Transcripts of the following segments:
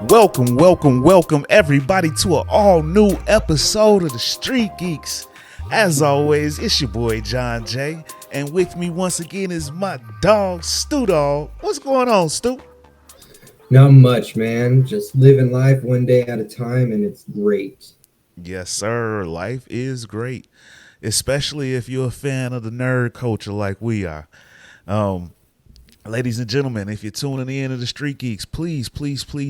Welcome, everybody, to an all new episode of the Street Geeks. As always, it's your boy John J, and with me once again is my dog Stu Dog. What's going on, Stu? Not much, man. Just living life one day at a time, and it's great. Yes, sir. Life is great, especially if you're a fan of the nerd culture like we are. Um, Ladies and gentlemen, if you're tuning in to the Street Geeks, please,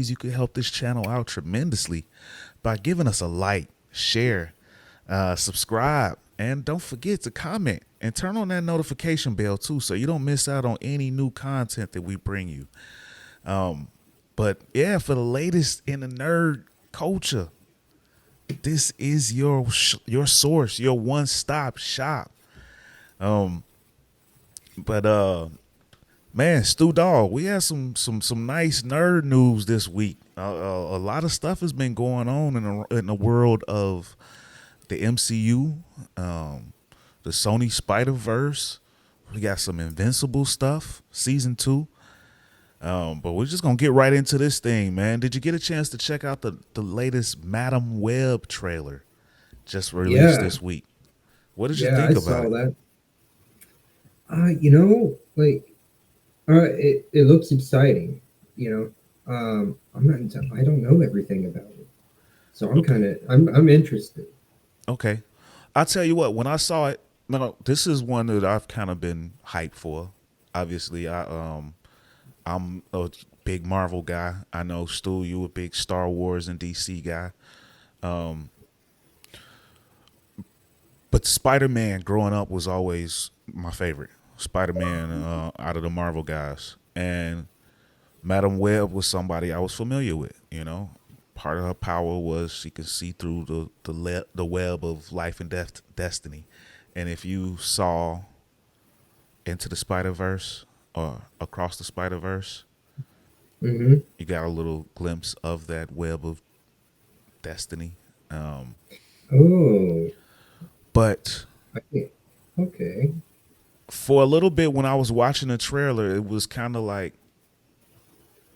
you can help this channel out tremendously by giving us a like, share, subscribe, and don't forget to comment and turn on that notification bell too, so you don't miss out on any new content that we bring you. But yeah, for the latest in the nerd culture, this is your source, your one-stop shop. Um, but Man, Stu Dog, we had some nice nerd news this week. A lot of stuff has been going on in the world of the MCU, the Sony Spider Verse. We got some Invincible stuff, season 2. But we're just gonna get right into this thing, man. Did you get a chance to check out the latest Madam Web trailer just released Yeah, this week? What did you yeah, I think about saw it? that. It looks exciting. I don't know everything about it, so Okay, I'm interested. okay. I'll tell you what. When I saw it, no, this is one that I've kind of been hyped for. Obviously, I'm a big Marvel guy. I know Stu, you a big Star Wars and DC guy. Um, but Spider Man growing up was always my favorite. Spider Man out of the Marvel guys, and Madam Web was somebody I was familiar with. Part of her power was she could see through the web of life and death destiny. And if you saw into the Spider Verse or across the Spider Verse, Mm-hmm. you got a little glimpse of that web of destiny. Um, Oh, but I, okay. for a little bit, when I was watching the trailer, it was kind of like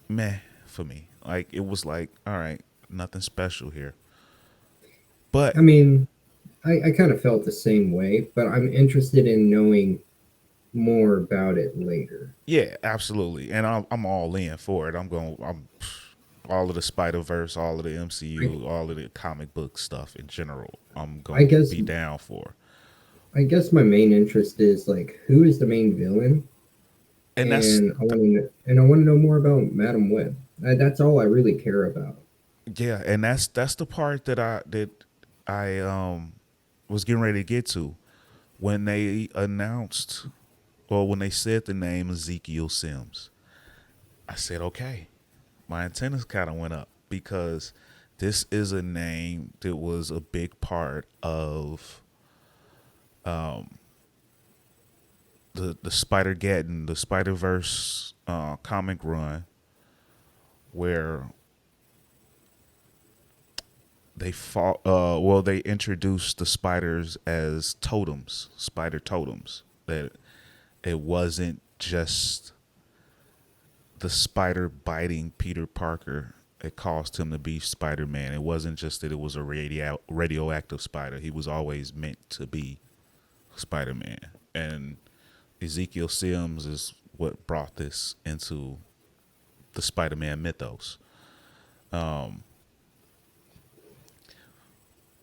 meh for me. Like it was like, all right, nothing special here. But I mean, I kind of felt the same way, but I'm interested in knowing more about it later. yeah, absolutely, and I'm all in for it. I'm all of the Spider Verse, all of the I, MCU, all of the comic book stuff in general. I'm I gonna guess be down for, I guess my main interest is like who is the main villain, and that's and I want to know more about Madam Web. That's all I really care about. yeah, and that's the part that I was getting ready to get to when they announced or when they said the name Ezekiel Sims. I said, okay, my antennas kind of went up because this is a name that was a big part of the Spider Geddon, the Spider Verse comic run, where they fought. Well, they introduced the spiders as totems, spider totems. That it wasn't just the spider biting Peter Parker. It caused him to be Spider Man. It wasn't just that it was a radioactive spider. He was always meant to be Spider Man. And Ezekiel Sims is what brought this into the Spider Man mythos. Um,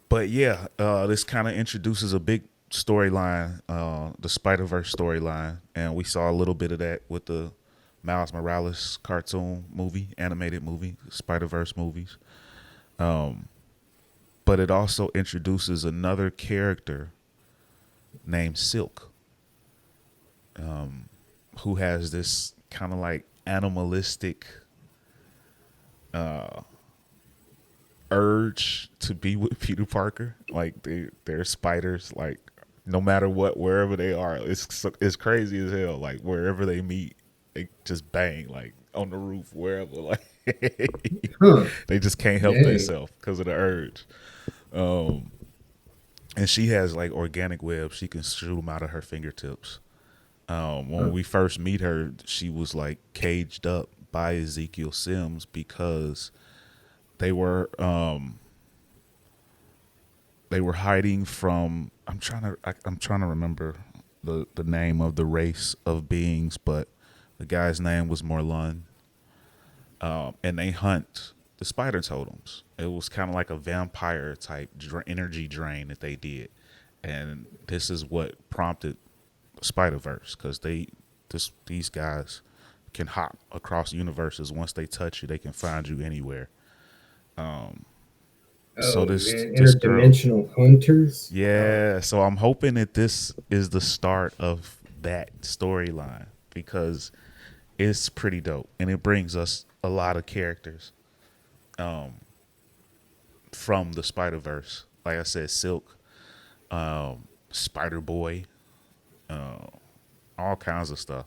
but yeah, this kind of introduces a big storyline, the Spider Verse storyline, and we saw a little bit of that with the Miles Morales cartoon movie, animated movie, Spider Verse movies. Um, but it also introduces another character named Silk, who has this kind of like animalistic urge to be with Peter Parker. Like they're spiders. Like no matter what, wherever they are, it's crazy as hell. Like wherever they meet, they just bang. Like on the roof, wherever. Like Huh? they just can't help Dang. themselves because of the urge. Um, and she has like organic webs. She can shoot them out of her fingertips. When Huh. we first meet her, she was like caged up by Ezekiel Sims because they were they were hiding from. I'm trying to remember the name of the race of beings, but the guy's name was Morlun, and they hunt the spider totems. It was kind of like a vampire type energy drain that they did, and this is what prompted Spider Verse because these guys can hop across universes. Once they touch you, they can find you anywhere. Um, so Oh man, this girl, interdimensional hunters. Oh, yeah. So I'm hoping that this is the start of that storyline because it's pretty dope and it brings us a lot of characters um, from the Spider Verse. Like I said, Silk, Spider Boy, uh, all kinds of stuff.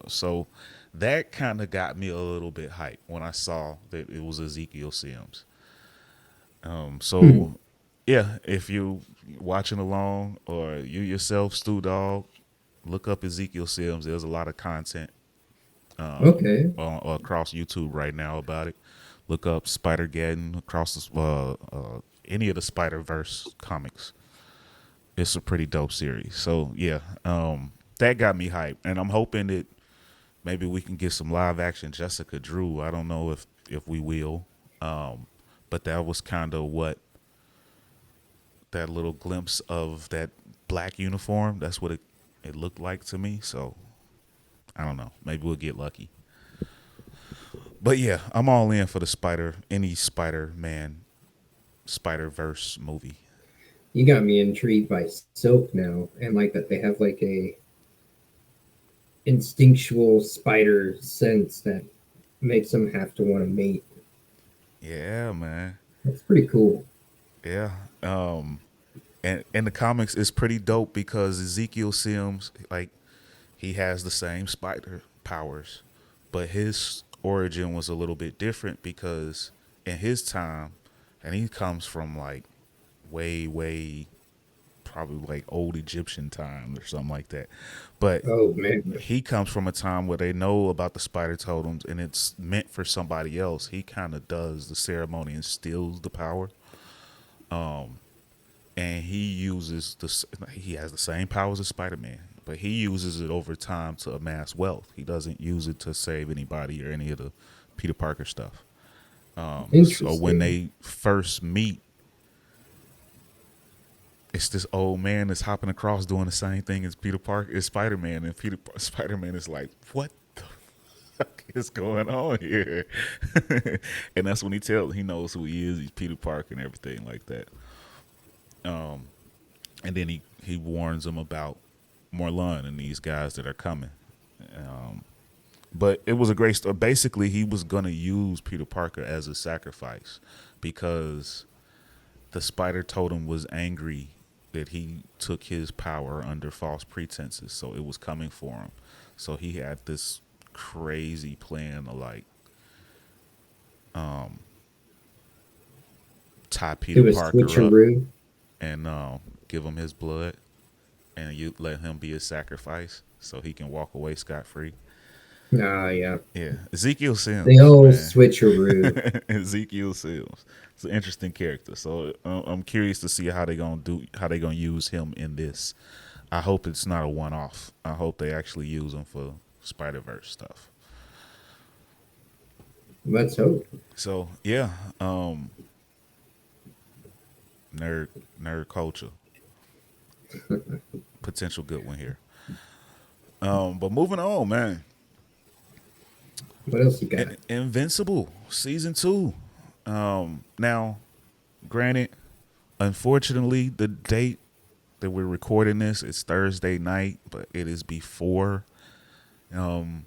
So that kind of got me a little bit hyped when I saw that it was Ezekiel Sims. hmm. So yeah, if you watching along or you yourself, Stu Dog, look up Ezekiel Sims. There's a lot of content Okay. across YouTube right now about it. Look up Spider Geddon across any of the Spider Verse comics. It's a pretty dope series. So yeah, that got me hyped, and I'm hoping that maybe we can get some live action Jessica Drew. I don't know if we will, but that was kind of what that little glimpse of that black uniform. That's what it looked like to me. So I don't know. Maybe we'll get lucky. But yeah, I'm all in for any Spider Man, Spider Verse movie. You got me intrigued by Silk now, and like that they have like a instinctual spider sense that makes them have to want to mate. Yeah, man. That's pretty cool. Yeah. And in the comics, it's pretty dope because Ezekiel Sims, like, he has the same spider powers, but his origin was a little bit different because in his time, and he comes from like way probably like old Egyptian times or something like that. But Oh man. he comes from a time where they know about the spider totems and it's meant for somebody else. He kind of does the ceremony and steals the power. And he uses he has the same powers as Spider-Man, but he uses it over time to amass wealth. He doesn't use it to save anybody or any of the Peter Parker stuff. So when Interesting. they first meet, it's this old man that's hopping across doing the same thing as Peter Parker, as Spider-Man, and Spider-Man is like, "What the fuck is going on here?" And that's when he knows who he is. He's Peter Parker and everything like that. Um, and then he warns them about Morlun and these guys that are coming. Um, but it was a great story. Basically, he was gonna use Peter Parker as a sacrifice because the Spider Totem was angry that he took his power under false pretenses, so it was coming for him. So he had this crazy plan to like um, tie Peter Do a Parker up switcheroo. and give him his blood, and you let him be a sacrifice so he can walk away scot free. Ah, yeah. Yeah, Ezekiel The Sims, old man. switcheroo. Ezekiel Sims. It's an interesting character, so I'm curious to see how they gonna use him in this. I hope it's not a one off. I hope they actually use him for Spider Verse stuff. Let's hope. So yeah, nerd nerd culture, potential good one here. But moving on, man. What else you got? Invincible season 2. Now, granted, unfortunately, the date that we're recording this is Thursday night, but it is before um,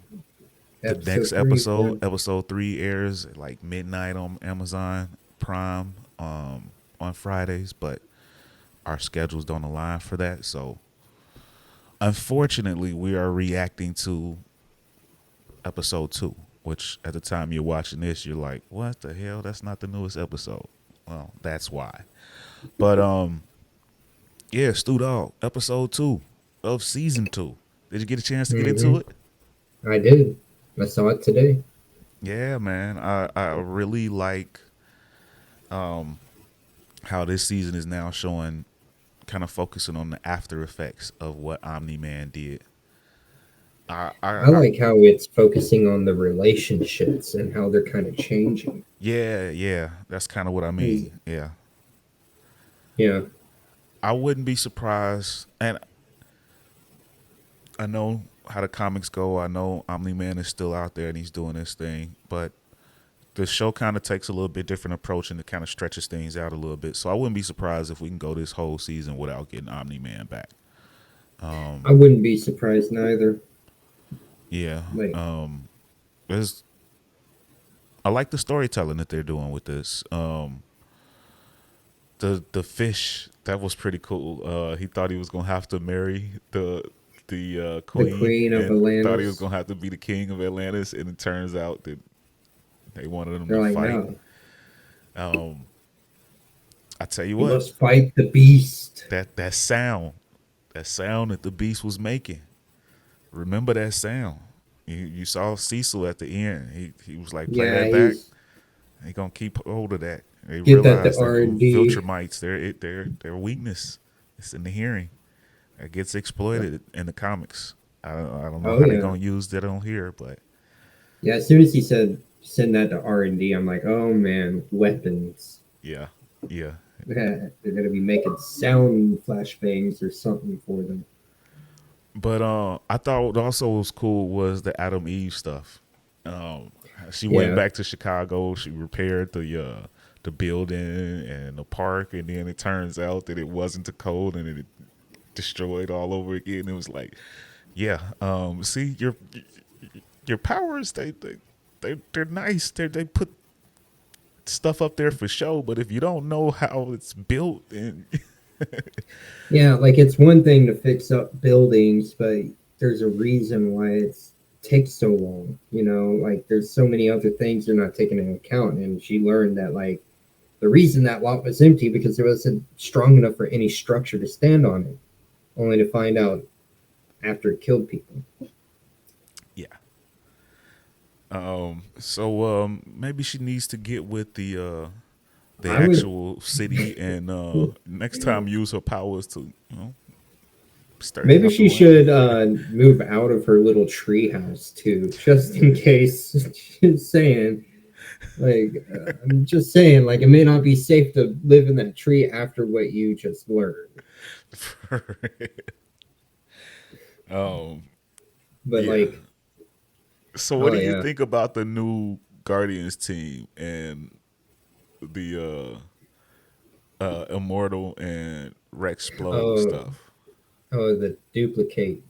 the next Episode three, episode. four. Episode 3 airs at like midnight on Amazon Prime on Fridays, but our schedules don't align for that. So, unfortunately, we are reacting to episode 2, which at the time you're watching this, you're like, what the hell? That's not the newest episode. Well, that's why. But yeah, Stu Dog, episode 2 of season 2. Did you get a chance to get into Mm-hmm. it? I did. I saw it today. Yeah, man. I really like. um, how this season is now showing, kind of focusing on the after effects of what Omni Man did. I I like how it's focusing on the relationships and how they're kind of changing. yeah, yeah, that's kind of what I 'Cause, mean. Yeah, yeah, I wouldn't be surprised, and I know how the comics go. I know Omni Man is still out there and he's doing his thing, but the show kind of takes a little bit different approach and it kind of stretches things out a little bit. So I wouldn't be surprised if we can go this whole season without getting Omni Man back. I wouldn't be surprised neither. Yeah, Like, there's I like the storytelling that they're doing with this. The fish, that was pretty cool. He thought he was gonna have to marry the the queen Queen of and thought he was Atlantis, gonna have to be the king of Atlantis, and it turns out that they wanted him they're to like, fight. no, Um, I tell you you what, must fight the beast. that sound, that sound that the beast was making. Remember that sound. You saw Cecil at the end. He was like, play Yeah, that back. he's They gonna keep hold of that. They get that to realize that R&D. Viltrumites, their weakness. It's in the hearing. It gets exploited in the comics. I don't know Oh how they yeah, gonna use that on here, but yeah. As soon as he said send that to R&D, I'm like, oh man, weapons. yeah, yeah. Yeah, they're gonna be making sound flashbangs or something for them. But I thought what also was cool was the Adam Eve stuff. Um, she went Yeah, back to Chicago. She repaired the building and the park, and then it turns out that it wasn't the code, and it destroyed all over again. It was like, yeah, see your powers, they're nice. They put stuff up there for show, but if you don't know how it's built, and yeah. Like it's one thing to fix up buildings, but there's a reason why it takes so long. Like there's so many other things they're not taking into account. And she learned that like the reason that lot was empty because it wasn't strong enough for any structure to stand on it. Only to find out after it killed people. yeah. So maybe she needs to get with the I would actual city, and next time use her powers to start maybe she helping land. should move out of her little tree house too, just in case. Just saying, like I'm just saying, like it may not be safe to live in that tree after what you just learned. um, But yeah. like, So what oh do you yeah, think about the new Guardians team and the Immortal and Rex Splode oh stuff? the duplicate.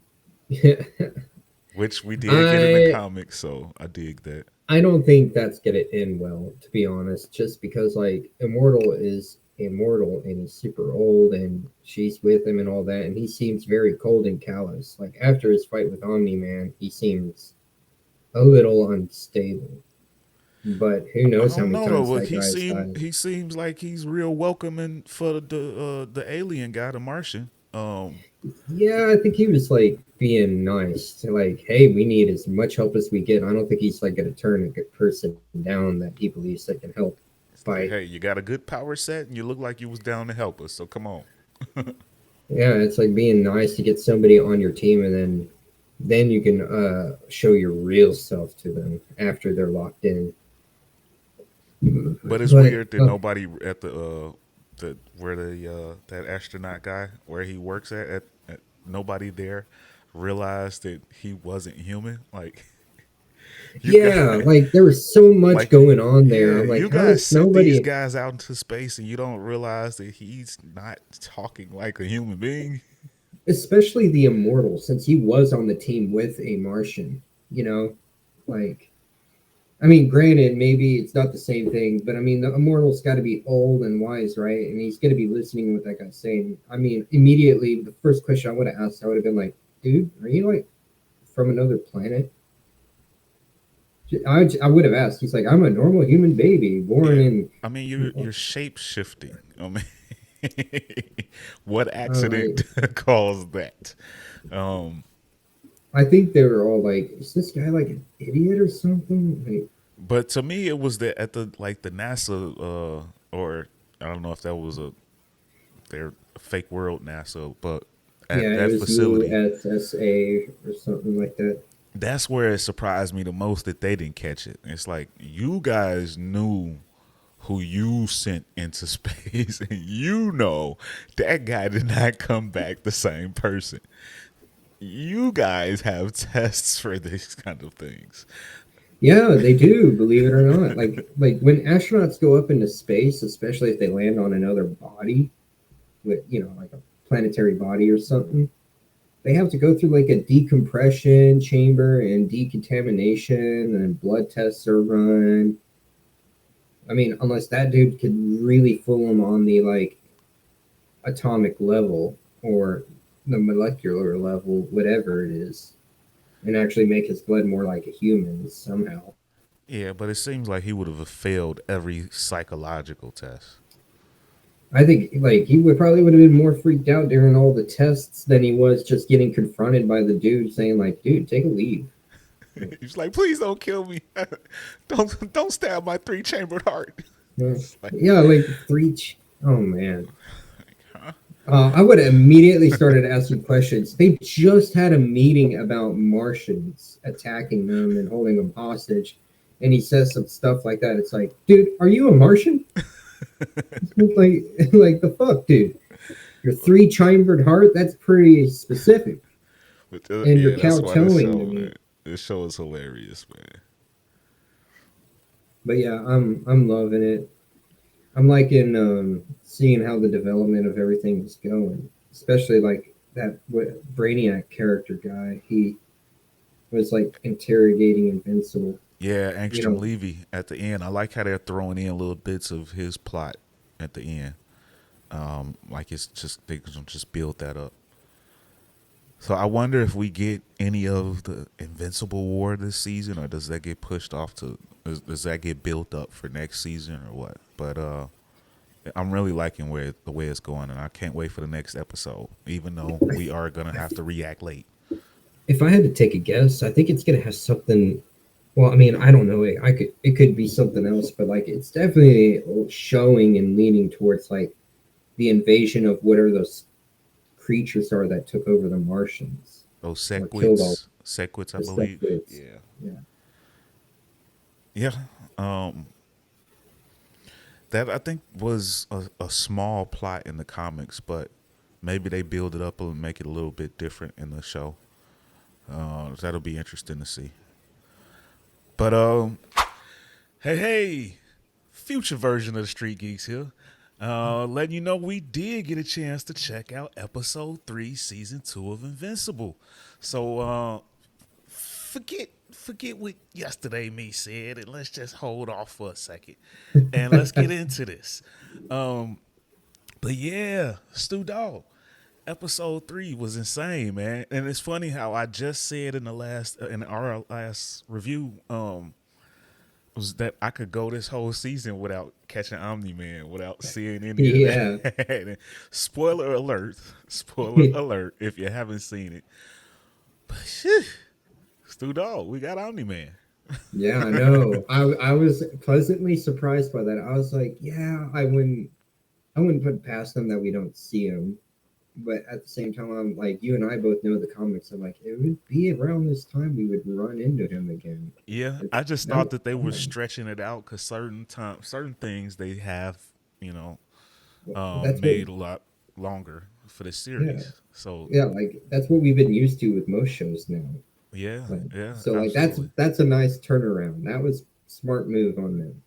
Which we did get in the I comics, so I dig that. I don't think that's gonna end well, to be honest. Just because like Immortal is immortal and he's super old and she's with him and all that, and he seems very cold and callous. Like after his fight with Omni Man, he seems a little unstable. But who I knows how don't many know though. times But that guy's died. he seems like he's real welcoming for the alien guy, the Martian. Yeah, I think he was like being nice to like, hey, we need as much help as we get. I don't think he's like gonna turn a good person down that he believes that can help It's like, by. hey, you got a good power set, and you look like you was down to help us. So come on. Yeah, it's like being nice to get somebody on your team, and then you can show your real self to them after they're locked in. But it's But weird that nobody at the where the that astronaut guy where he works at nobody there realized that he wasn't human. Like you got yeah, like there was so much like going on there. yeah, I'm like, you how guys does sent these nobody, guys out into space and you don't realize that he's not talking like a human being. especially the immortal, since he was on the team with a Martian, you know, like I mean, granted, maybe it's not the same thing, but I mean, the immortal's got to be old and wise, right? And he's got to be listening to what that guy's saying. I mean, immediately, the first question I would have asked, I would have been like, dude, are you like from another planet? I would have asked. He's like, I'm a normal human baby born Yeah. in. I mean you're shape shifting. I mean what Like, accident caused that? Um I think they were all like, is this guy like an idiot or something? Like, But to me, it was the at the like the NASA or I don't know if that was a their fake world NASA, but at Yeah, it that was facility, USSA or something like that. that's where it surprised me the most that they didn't catch it. It's like you guys knew who you sent into space, and you know that guy did not come back the same person. You guys have tests for these kind of things. Yeah, they do, believe it or not. Like when astronauts go up into space, especially if they land on another body with, like a planetary body or something, they have to go through like a decompression chamber and decontamination and blood tests are run. I mean, unless that dude could really fool them on the like atomic level or the molecular level, whatever it is, and actually make his blood more like a human's somehow. Yeah, but it seems like he would have failed every psychological test. I think like he would have been more freaked out during all the tests than he was just getting confronted by the dude saying like, "Dude, take a leave." He's like, please don't kill me. Don't stab my three chambered heart. Yeah, It's like, yeah, like three. Oh man, huh? I would have immediately started asking questions. They just had a meeting about Martians attacking them and holding them hostage, and he says some stuff like that. It's like, dude, are you a Martian? Like, like the fuck, dude. Your three chambered heart. That's pretty specific, But and you're yeah, that's why this kowtowing to show, man, me. this show is hilarious, man. But yeah, I'm loving it. I'm liking seeing how the development of everything is going, especially like that Brainiac character guy. He was like interrogating Invincible. Yeah, You Angstrom know, Levy at the end. I like how they're throwing in little bits of his plot at the end. Like it's just they can just build that up. So I wonder if we get any of the Invincible War this season, or does that get pushed off to? Does that get built up for next season, or what? But I'm really liking where the way it's going, and I can't wait for the next episode. Even though we are gonna have to react late. if I had to take a guess, I think it's gonna have something. Well, I mean, I don't know. It could be something else, but like it's definitely showing and leaning towards like the invasion of whatever those creatures are that took over the Martians Those or killed all sequits, I the believe. Sequids. Yeah, Yeah. yeah. Um, that I think was a small plot in the comics, but maybe they build it up and make it a little bit different in the show. That'll be interesting to see. But hey, future version of the Street Geeks here. Letting you know we did get a chance to check out episode 3, season 2 of Invincible. So forget what yesterday me said, and let's just hold off for a second, and let's get into this. Um, but yeah, Stu Dog, episode 3 was insane, man, and it's funny how I just said in our last review, was that I could go this whole season without catching Omni Man, without seeing any of Yeah. that. Spoiler alert! Spoiler alert! If you haven't seen it, but shit, Stu Dog, we got Omni Man. Yeah, I know. I was pleasantly surprised by that. I was like, yeah, I wouldn't put past them that we don't see him. But at the same time, I'm like, you and I both know the comics. I'm like, it would be around this time we would run into him again. Yeah, It's, I just that thought was that they were fun. stretching it out because certain things they have, you know, That's what, made a lot longer for the yeah, series. So yeah, like that's what we've been used to with most shows now. yeah, Like, yeah, so like absolutely. that's a nice turnaround. That was smart move on them.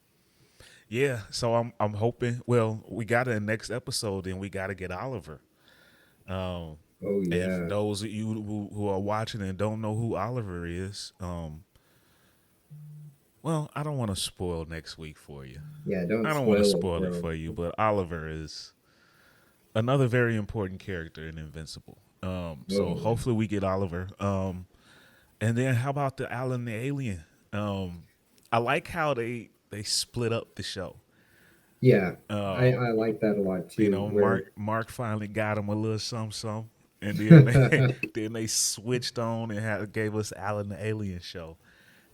Yeah, so I'm hoping. Well, we got a next episode, and we got to get Oliver. Um, Oh if yeah, those of you who are watching and don't know who Oliver is, well, I don't want to spoil next week for you. yeah. Don't I don't want to spoil it, spoil it bro. for you, but Oliver is another very important character in Invincible. So Oh yeah, hopefully we get Oliver. And then how about the Alan the Alien? I like how they split up the show. yeah. Um, I like that a lot too. Where Mark finally got him a little something, and then they then they switched on and gave us Alan the Alien show,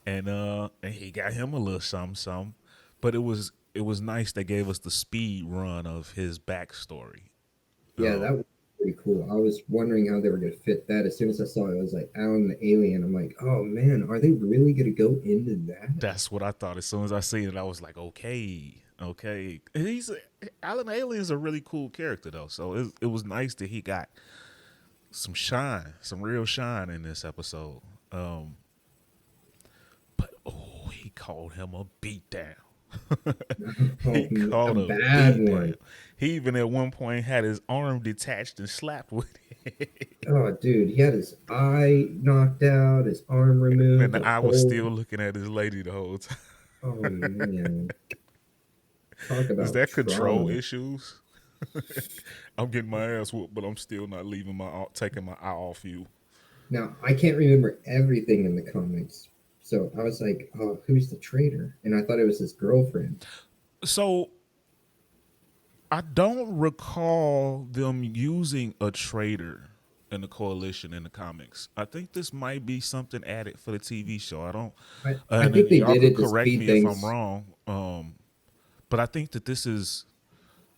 and he got him a little something. But it was it was nice they gave us the speed run of his backstory. Yeah, that was pretty cool. I was wondering how they were going to fit that. As soon as I saw it, I was like, Alan the alien. I'm like, oh man, are they really going to go into that? That's what I thought. As soon as I seen it, I was like, okay, okay. He's Alan Alien's a really cool character though, so it was nice that he got some shine, some real shine in this episode. Um, but oh, he called him a beatdown. Oh, He a called a bad beatdown. one. He even at one point had his arm detached and slapped with it. Oh, dude, he had his eye knocked out, his arm And removed, a I was whole. still looking at his lady the whole time. Oh man, talk Is about that control trauma. issues? I'm getting my ass whooped, but I'm still not leaving taking my eye off you. Now I can't remember everything in the comics, so I was like, oh, who's the traitor? And I thought it was his girlfriend. So I don't recall them using a traitor in the coalition in the comics. I think this might be something added for the TV show. I don't, I and think then they y'all did could it to correct speed me if I'm things. wrong. But I think that this is.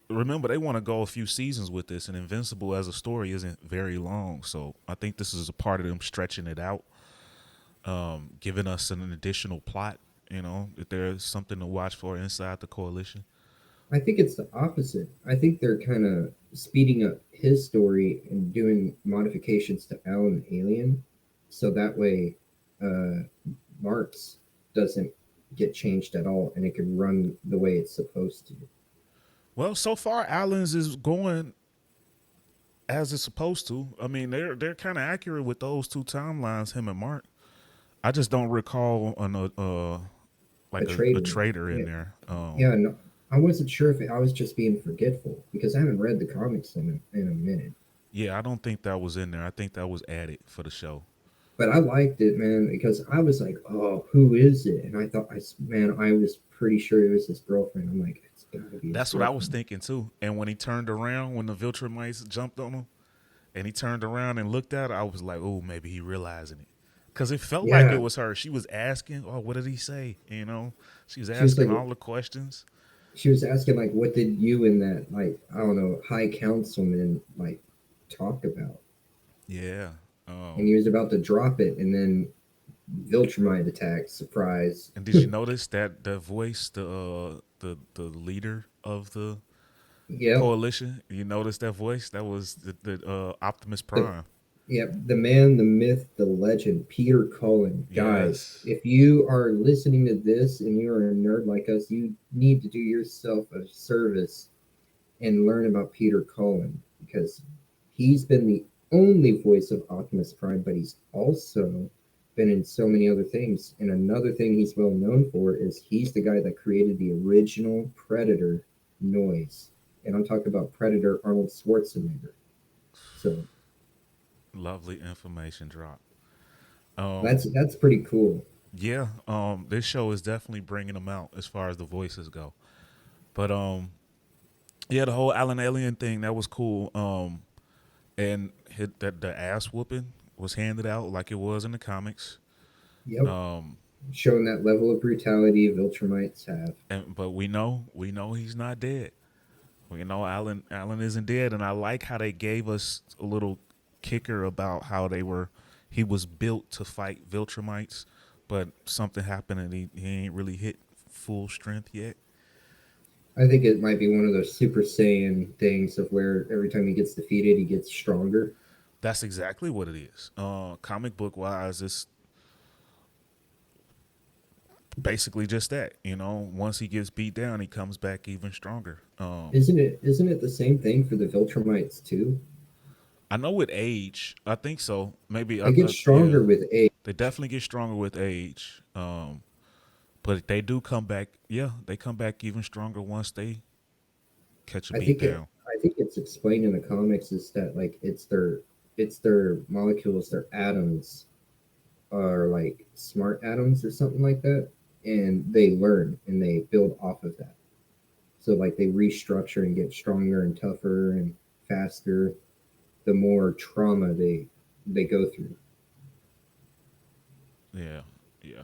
Remember, they want to go a few seasons with this, and Invincible as a story isn't very long. So I think this is a part of them stretching it out, giving us an additional plot. You know, if there's something to watch for inside the coalition. I think it's the opposite. I think they're kind of speeding up his story and doing modifications to Alan Alien, so that way uh, Mark's doesn't get changed at all, and it can run the way it's supposed to. Well, so far, Allen's is going as it's supposed to. I mean, they're kind of accurate with those two timelines, him and Mark. I just don't recall A like a traitor. traitor in Yeah, there. yeah. No, I wasn't sure if I was just being forgetful because I haven't read the comics in a minute. Yeah, I don't think that was in there. I think that was added for the show. But I liked it, man, because I was like, "Oh, who is it?" And I thought, man, I was pretty sure it was his girlfriend. I'm like, it's got to be his That's what I was girlfriend. thinking too. And when he turned around, when the Viltrumites jumped on him, and he turned around and looked at her, I was like, oh, maybe he realizing it. Because it felt like it Yeah, was her. She was asking, oh, what did he say? You know, she was she was like, asking all the questions. she was asking like, what did you and that like I don't know high councilman like talk about? Yeah. And he was about to drop it, and then Viltrumite attack, surprise. And did you notice that the voice, the leader of the Yep, coalition? You noticed that voice? That was the Optimus the Prime. yep, the man, the myth, the legend, Peter Cullen. Guys, Yes. if you are listening to this and you are a nerd like us, you need to do yourself a service and learn about Peter Cullen because he's been the only voice of Optimus Prime, but he's also been in so many other things. And another thing he's well known for is he's the guy that created the original Predator noise. And I'm talking about Predator Arnold Schwarzenegger. So Lovely information drop. that's pretty cool. Yeah. This show is definitely bringing them out as far as the voices go. But yeah, the whole Alan Alien thing that was cool. And that the ass whooping was handed out like it was in the comics. Yep. Um, Showing that level of brutality Viltrumites have. and but we know he's not dead. We know Alan isn't dead, and I like how they gave us a little kicker about how he was built to fight Viltrumites, but something happened and he ain't really hit full strength yet. I think it might be one of those Super Saiyan things of where every time he gets defeated, he gets stronger. That's exactly what it is. Comic book wise, it's basically just that. You know, once he gets beat down, he comes back even stronger. Isn't it the same thing for the Viltrumites too? I know with age, I think so. Maybe, They get yeah, stronger with age. they definitely get stronger with age. But they do come back. Yeah, they come back even stronger once they catch a beat down. I think it's explained in the comics is that like it's their molecules, their atoms are like smart atoms or something like that, and they learn and they build off of that. So like they restructure and get stronger and tougher and faster the more trauma they go through. Yeah, yeah,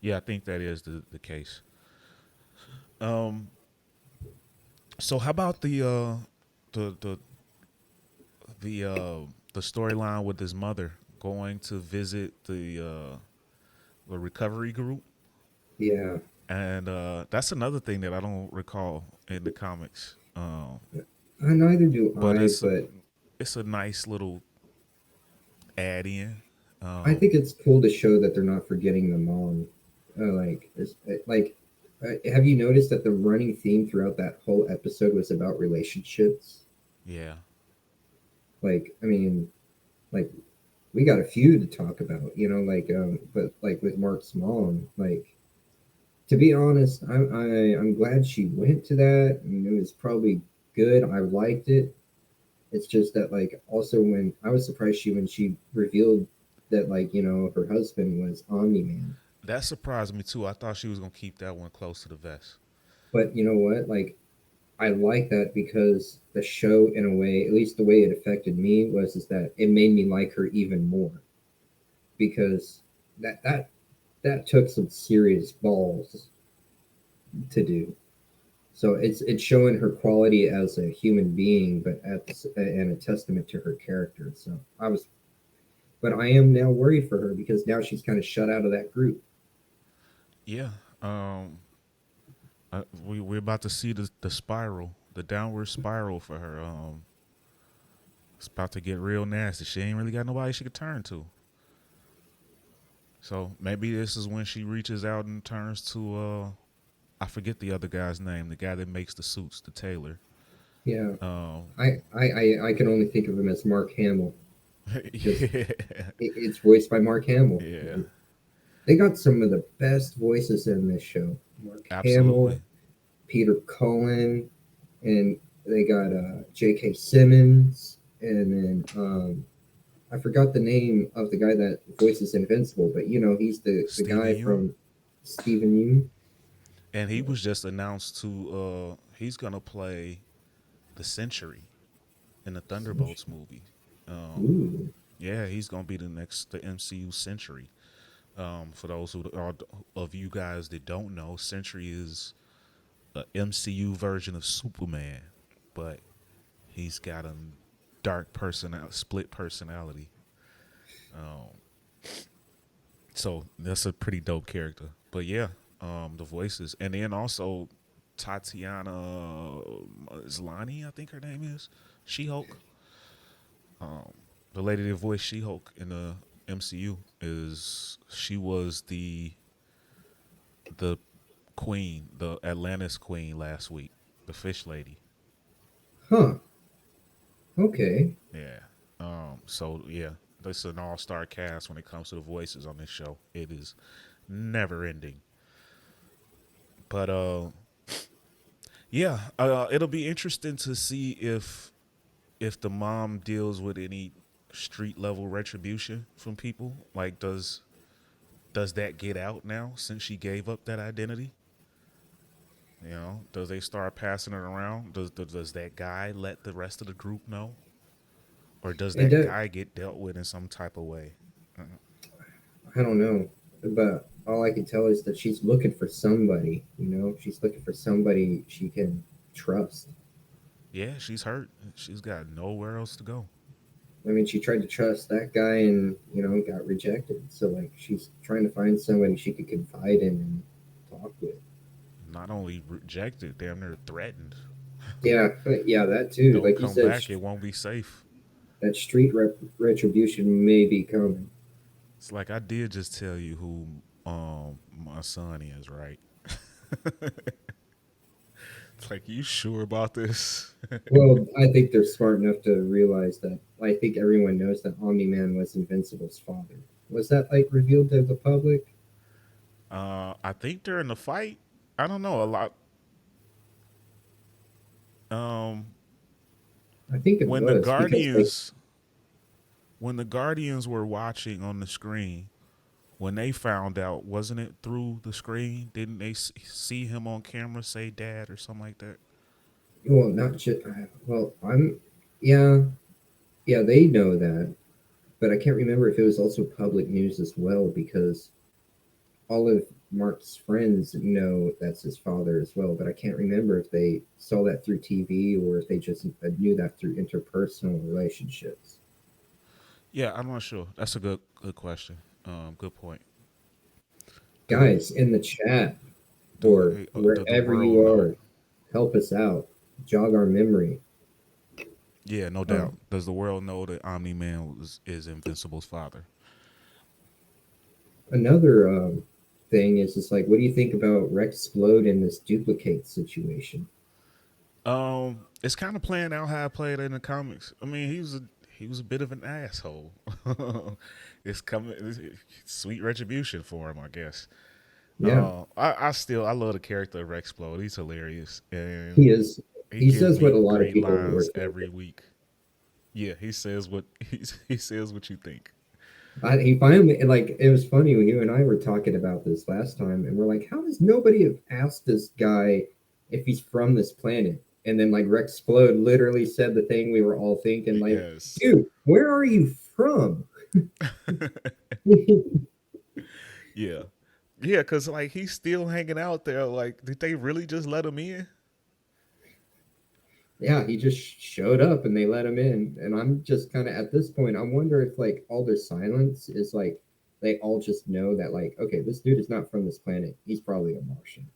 yeah. I think that is the case. Um. So how about the the the storyline with his mother going to visit the recovery group? Yeah, And that's another thing that I don't recall in the comics. neither do But I, but it's a nice little add in. I Um, think it's cool to show that they're not forgetting the mom. Have you noticed that the running theme throughout that whole episode was about relationships? yeah, Like, I mean, like we got a few to talk about, but like with Mark's mom, like to be honest, I'm glad she went to that, and it was probably good. I liked it. It's just that like also when I was surprised when she revealed that like her husband was Omni Man. that surprised me too. I thought she was gonna keep that one close to the vest. But you know what? Like I like that because the show, in a way, at least the way it affected me, was is that it made me like her even more because that took some serious balls to do. So it's showing her quality as a human being, but and a testament to her character. So but I am now worried for her because now she's kind of shut out of that group. Yeah. Um, we're about to see the spiral, the downward spiral for her. It's about to get real nasty. She ain't really got nobody she could turn to. So maybe this is when she reaches out and turns to I forget the other guy's name, the guy that makes the suits, the tailor. Yeah, Um, I can only think of him as Mark Hamill because yeah, it's voiced by Mark Hamill. yeah, And they got some of the best voices in this show. Mark Hamill, absolutely. Peter Cullen, and they got J.K. Simmons, and then I forgot the name of the guy that voices Invincible, but he's the Stephen guy Yeun, from Stephen Yeun. and he was just announced to he's gonna play the Century in the Thunderbolts movie. Um, Ooh, yeah, he's gonna be the MCU Century. For those who are of you guys that don't know, Century is a MCU version of Superman, but he's got a split personality. Um, so that's a pretty dope character. But yeah, the voices, and then also Tatiana Zlani, I think her name is She Hulk. Um, the lady that voiced She Hulk in the MCU is she was the queen, the Atlantis queen last week, the fish lady. huh? Okay. Yeah. So yeah, this is an all-star cast when it comes to the voices on this show. It is never ending. But yeah, it'll be interesting to see if the mom deals with any street level retribution from people. Like, does that get out now since she gave up that identity? You know, does they start passing it around? Does that guy let the rest of the group know, or does It that does. guy get dealt with in some type of way? I don't know, but all I can tell is that she's looking for somebody. She's looking for somebody she can trust. Yeah, she's hurt. She's got nowhere else to go. I mean, she tried to trust that guy and got rejected. So like, she's trying to find somebody she could confide in and talk with. Not only rejected, damn near threatened. Yeah, yeah, that too. Don't Like you come said, back. It won't be safe. that street retribution may be coming. It's like I did just tell you who my son is, right? It's like, you sure about this? Well, I think they're smart enough to realize that. I think everyone knows that Omni Man was Invincible's father. Was that like revealed to the public? I think during the fight, I don't know a lot. Um, I think it when the was because like, Guardians when the Guardians were watching on the screen, when they found out, wasn't it through the screen? Didn't they see him on camera say "Dad" or something like that? well, not just well, yeah, yeah, they know that, but I can't remember if it was also public news as well because all of Mark's friends know that's his father as well, but I can't remember if they saw that through TV or if they just knew that through interpersonal relationships. Yeah, I'm not sure. That's a good question. Good point. Do Guys, in the chat do or the wherever world you know? are, help us out, jog our memory. Yeah, no Uh, doubt. Does the world know that Omni Man is Invincible's father? Another thing is just like, what do you think about Rex Explode in this duplicate situation? It's kind of playing out how I played in the comics. I mean, he was a bit of an asshole. It's coming, sweet retribution for him, I guess. Yeah, I love the character of Rex Explode. He's hilarious, and he is. he He gives says what me a lot of great people were lines every thinking. week. Yeah, he says what he says what you think. He finally, like, it was funny when you and I were talking about this last time, and we're like, how does nobody have asked this guy if he's from this planet? And then, like, Rex Explode literally said the thing we were all thinking, like, Yes. dude, where are you from? Yeah. Yeah, cause like he's still hanging out there. Like, did they really just let him in? Yeah, he just showed up and they let him in. And I'm just kind of at this point, I wonder if like all their silence is like they all just know that like, okay, this dude is not from this planet. He's probably a Martian.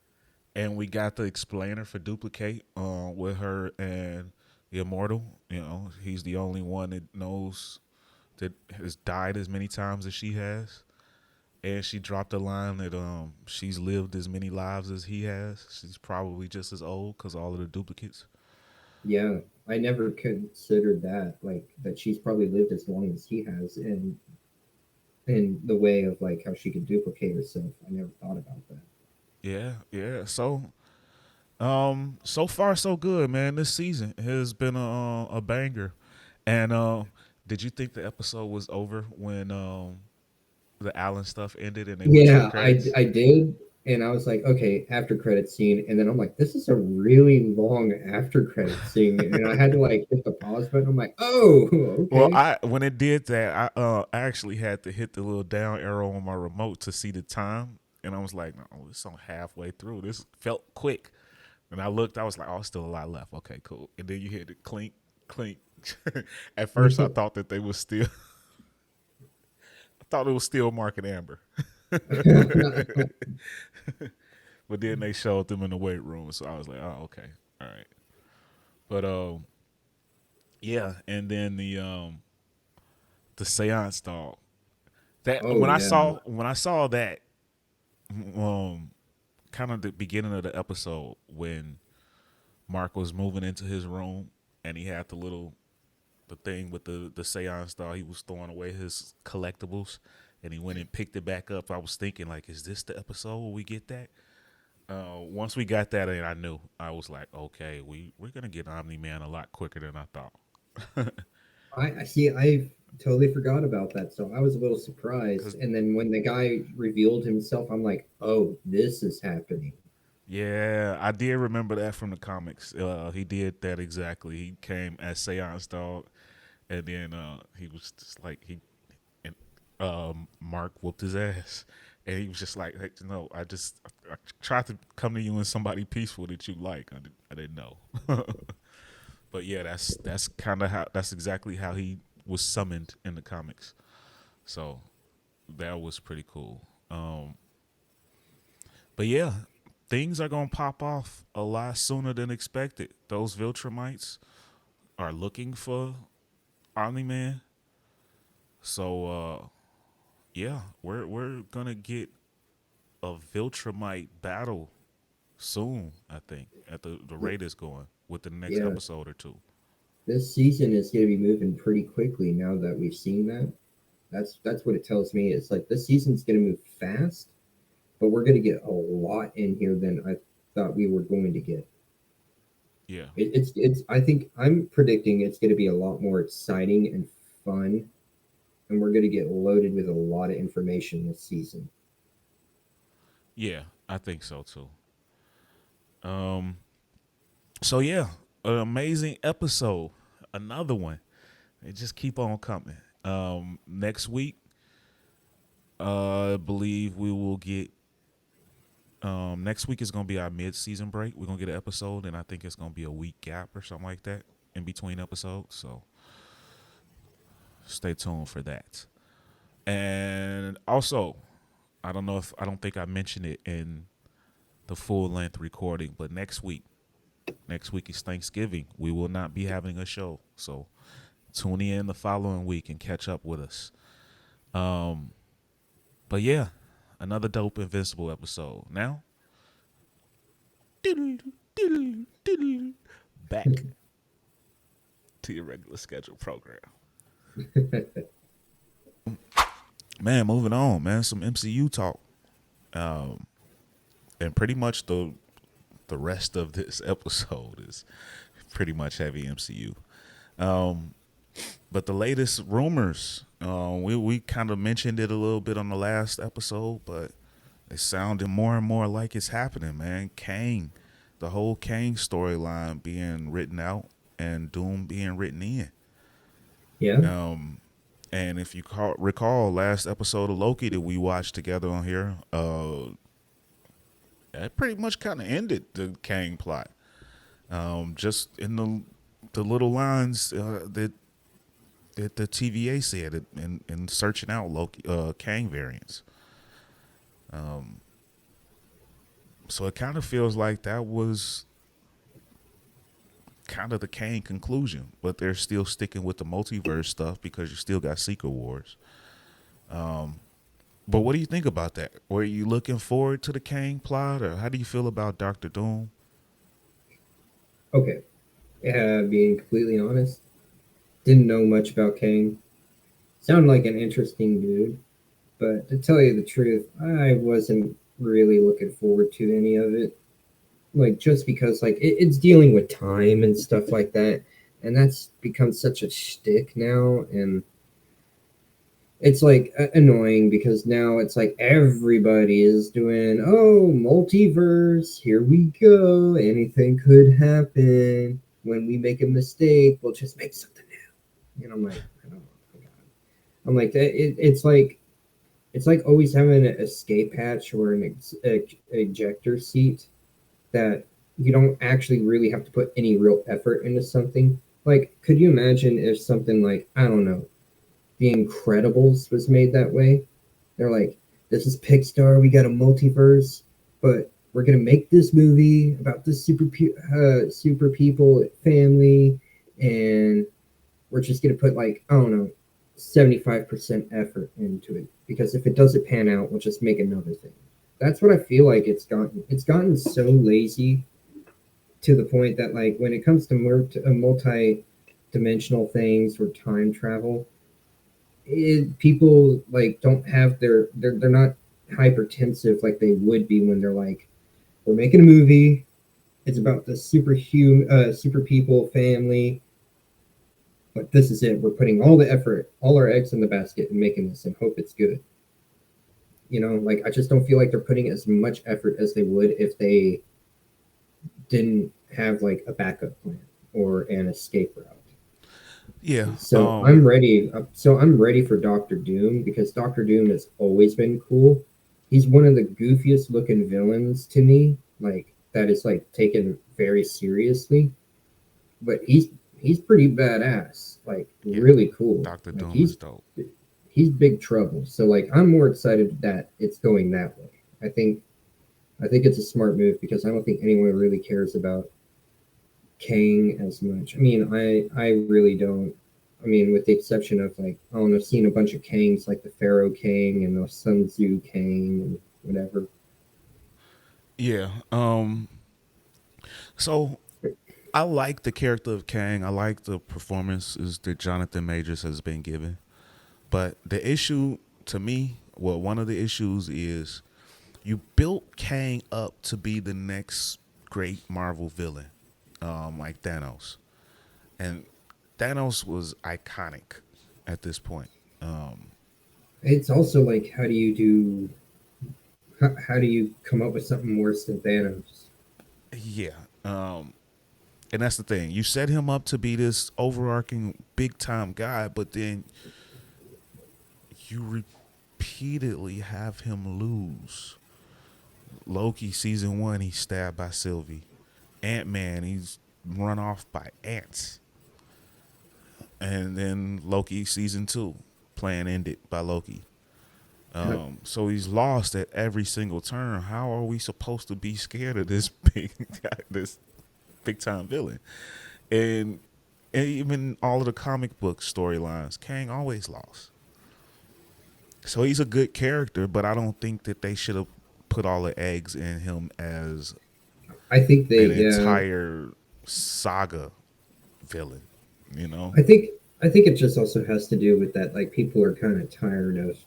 And we got the explainer for duplicate with her and the immortal. You know, he's the only one that knows that has died as many times as she has. And she dropped a line that she's lived as many lives as he has. She's probably just as old because all of the duplicates. Yeah, I never considered that like that she's probably lived as long as he has in the way of like how she could duplicate herself. I never thought about that. Yeah, yeah. So far so good, man. This season has been a banger. And did you think the episode was over when the Allen stuff ended and they went to the Yeah, credits? I did, and I was like, okay, after credit scene, and then I'm like, this is a really long after credit scene, and I had to like hit the pause button. I'm like, oh, Well, okay. I when it did that, I actually had to hit the little down arrow on my remote to see the time, and I was like, no, it's on halfway through. This felt quick, and I looked. I was like, oh, still a lot left. Okay, cool. And then you hear the clink, clink. At first, I thought that they was still. I thought it was still Mark and Amber, but then they showed them in the weight room, so I was like, oh, okay, all right. But yeah, and then the seance dog. That Oh yeah, when I saw that um kind of the beginning of the episode when Mark was moving into his room and he had the thing with the seance doll. He was throwing away his collectibles and he went and picked it back up. I was thinking like, is this the episode where we get that? Once we got that in, I knew. I was like, okay, we're gonna get Omni Man a lot quicker than I thought. I see. I totally forgot about that, so I was a little surprised. Cause And then when the guy revealed himself, I'm like, oh, this is happening. yeah, I did remember that from the comics. He did that exactly. He came as Seance Dog, and then he was just like and Mark whooped his ass, and he was just like, hey, no, I tried to come to you in somebody peaceful that you like. I didn't know, but yeah, that's kind of how that's exactly how he was summoned in the comics. So that was pretty cool. But yeah, things are gonna pop off a lot sooner than expected. Those Viltrumites are looking for Omni Man. So yeah, we're gonna get a Viltrumite battle soon, I think, at the rate it's going with the next Yeah, episode or two. this season is going to be moving pretty quickly now that we've seen that. That's what it tells me. It's like this season's going to move fast, but we're going to get a lot in here than I thought we were going to get. Yeah. It's. I think I'm predicting it's going to be a lot more exciting and fun, and we're going to get loaded with a lot of information this season. Yeah, I think so too. Um so yeah, an amazing episode. Another one. They just keep on coming. Next week, I believe we will get Next week is gonna be our mid-season break. We're gonna get an episode, and I think it's gonna be a week gap or something like that in between episodes. So stay tuned for that. And also, I don't think I mentioned it in the full length recording, but next week is Thanksgiving. We will not be having a show, so tune in the following week and catch up with us. Um, but yeah, another dope Invincible episode. Now, back to your regular scheduled program. Man, moving on, man. Some MCU talk. Um, and pretty much the rest of this episode is pretty much heavy MCU. Um, but the latest rumors, we kind of mentioned it a little bit on the last episode, but it's sounding more and more like it's happening, man. Kang, the whole Kang storyline being written out and Doom being written in. Yeah. Um, and if you recall last episode of Loki that we watched together on here, that pretty much kind of ended the Kang plot. Just in the little lines that the TVA said in searching out Loki Kang variants. So it kind of feels like that was kind of the Kang conclusion, but they're still sticking with the multiverse stuff because you still got Secret Wars. But what do you think about that? Were you looking forward to the Kang plot, or how do you feel about Doctor Doom? Okay. Being completely honest, didn't know much about Kang. Sounded like an interesting dude, but to tell you the truth, I wasn't really looking forward to any of it. Like just because like it's dealing with time and stuff like that, and that's become such a shtick now, and it's like annoying because now it's like everybody is doing multiverse, here we go, anything could happen. When we make a mistake, we'll just make something new. And I'm like, oh my god. I'm like it's like always having an escape hatch or an ejector seat that you don't actually really have to put any real effort into something. Like, could you imagine if something like, I don't know, The Incredibles was made that way? They're like, this is Pixar, we got a multiverse, but we're gonna make this movie about this super people family, and we're just gonna put like, I don't know, 75% effort into it, because if it doesn't pan out, we'll just make another thing. That's what I feel like it's gotten. It's gotten so lazy to the point that like when it comes to multi-dimensional things or time travel, people like don't have they're not hypertensive like they would be when they're like, we're making a movie. It's about the super people family, but this is it. We're putting all the effort, all our eggs in the basket, and making this and hope it's good. Like I just don't feel like they're putting as much effort as they would if they didn't have like a backup plan or an escape route. Yeah. So I'm ready. So I'm ready for Doctor Doom because Doctor Doom has always been cool. He's one of the goofiest looking villains to me, like that is like taken very seriously. But he's pretty badass, like Yeah. really cool. Doctor Like Doom is dope. he's big trouble. So like I'm more excited that it's going that way. I think it's a smart move because I don't think anyone really cares about Kang as much. I mean, I really don't. I mean, with the exception of like, I don't know, seeing a bunch of Kangs like the Pharaoh Kang and the Sun Tzu Kang and whatever. Yeah. So I like the character of Kang. I like the performances that Jonathan Majors has been given. But the issue to me, well, one of the issues is you built Kang up to be the next great Marvel villain, like Thanos. And Thanos was iconic at this point. It's also like, how do you come up with something worse than Thanos? Yeah. And that's the thing. You set him up to be this overarching big time guy, but then you repeatedly have him lose. Loki season one, he's stabbed by Sylvie. Ant-Man, he's run off by ants. And then Loki season two, plan ended by Loki. Yep. So he's lost at every single turn. How are we supposed to be scared of this big this big time villain? And, and even all of the comic book storylines, Kang always lost. So he's a good character, but I don't think that they should have put all the eggs in him as I think they, an yeah, entire saga villain. You know? I think I think it just also has to do with that. Like people are kind of tired of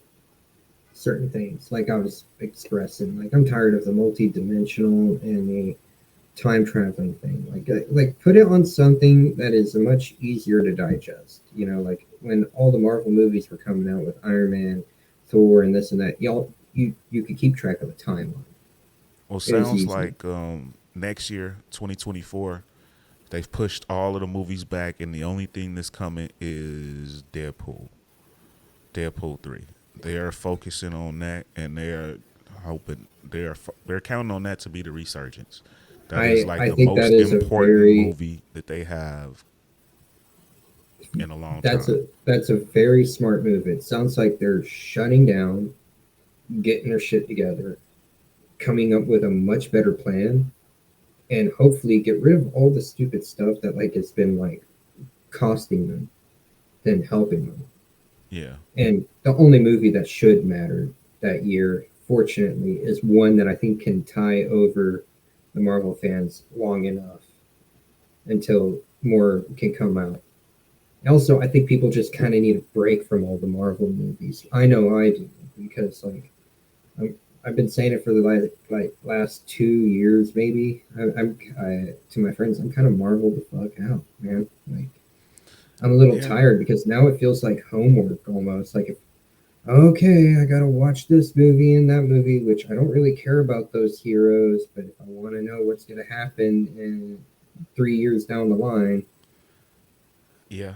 certain things. Like I was expressing, like I'm tired of the multi-dimensional and the time traveling thing. Like put it on something that is much easier to digest. You know, like when all the Marvel movies were coming out with Iron Man, Thor, and this and that, you could keep track of the timeline. Well, It was sounds easy. like next year, 2024, they've pushed all of the movies back, and the only thing that's coming is Deadpool 3. They are focusing on that, and they are hoping they're counting on that to be the resurgence. That is like I the think that most is a important very movie that they have in a long that's time. a very smart move. It sounds like they're shutting down, getting their shit together, coming up with a much better plan, and hopefully get rid of all the stupid stuff that like has been like costing them than helping them. Yeah, And the only movie that should matter that year, fortunately, is one that I think can tie over the Marvel fans long enough until more can come out. Also, I think people just kind of need a break from all the Marvel movies. I know I do because I'm, I've been saying it for the last 2 years, maybe. To my friends, I'm kind of marveled the fuck out, man. Like I'm a little yeah, tired because now it feels like homework almost. Like, if, okay, I gotta watch this movie and that movie, which I don't really care about those heroes, but if I want to know what's gonna happen in 3 years down the line, yeah.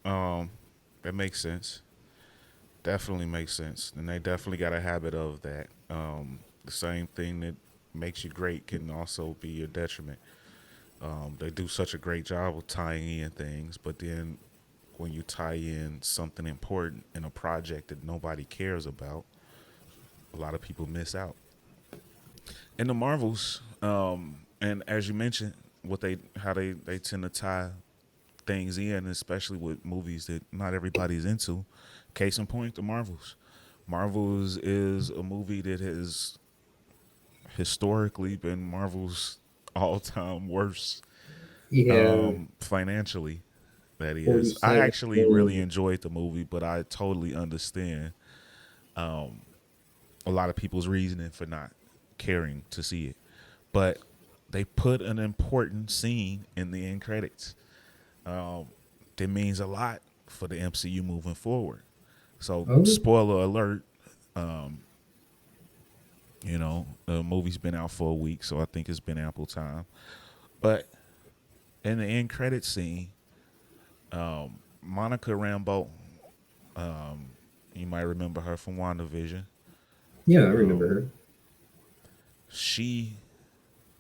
Um, that makes sense. Definitely makes sense, and they definitely got a habit of that. The same thing that makes you great can also be your detriment. They do such a great job of tying in things, but then when you tie in something important in a project that nobody cares about, a lot of people miss out. And the Marvels, and as you mentioned, what they how they tend to tie things in, especially with movies that not everybody's into. Case in point, the Marvels. Marvels is a movie that has historically been Marvel's all-time worst yeah, financially. That is, I 47 actually really million. enjoyed the movie, but I totally understand a lot of people's reasoning for not caring to see it. But they put an important scene in the end credits. That means a lot for the MCU moving forward. So, Oh, spoiler alert, the movie's been out for a week, so I think it's been ample time. But in the end credit scene, Monica Rambeau, you might remember her from WandaVision. yeah, I remember her. She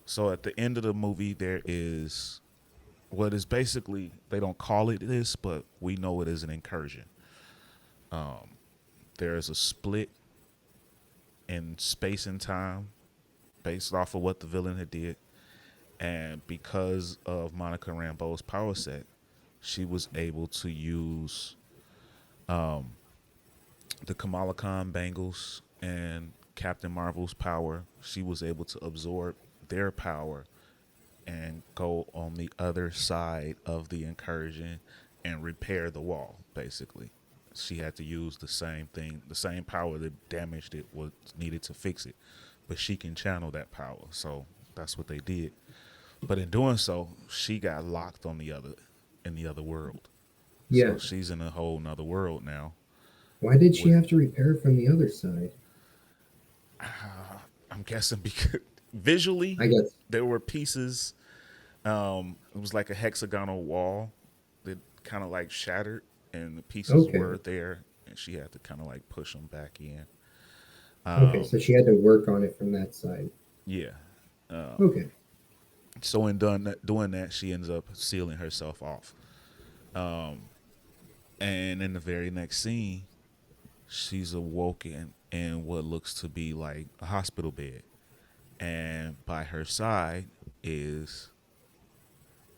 so at the end of the movie there is what is basically they don't call it this, but we know it is an incursion. There is a split in space and time based off of what the villain had did, and because of Monica Rambeau's power set, she was able to use the Kamala Khan bangles and Captain Marvel's power. She was able to absorb their power and go on the other side of the incursion and repair the wall, basically. She had to use the same thing, the same power that damaged it was needed to fix it. But she can channel that power. So that's what they did. But in doing so, she got locked on the other in the other world. Yeah. So she's in a whole nother world now Why did she with have to repair from the other side? I'm guessing because visually I guess. there were pieces. It was like a hexagonal wall that kind of like shattered, and the pieces Okay. were there, and she had to kind of like push them back in. Okay, so she had to work on it from that side. Yeah. Um, Okay. so in doing that, she ends up sealing herself off. Um, and in the very next scene, she's awoken in what looks to be like a hospital bed, and by her side is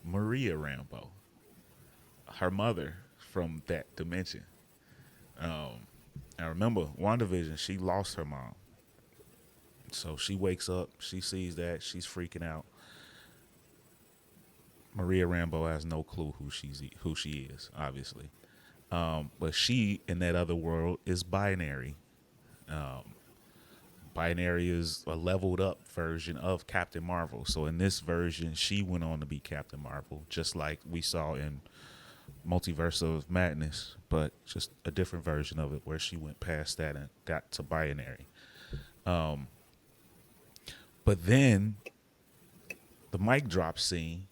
Maria Rambo, her mother from that dimension. Um, I remember WandaVision, she lost her mom. So she wakes up, she sees that, she's freaking out. Maria Rambo has no clue who she is, obviously. But she in that other world is binary. Um, Binary is a leveled up version of Captain Marvel. So in this version, she went on to be Captain Marvel, just like we saw in Multiverse of Madness, but just a different version of it where she went past that and got to binary. Um, but then the mic drop scene,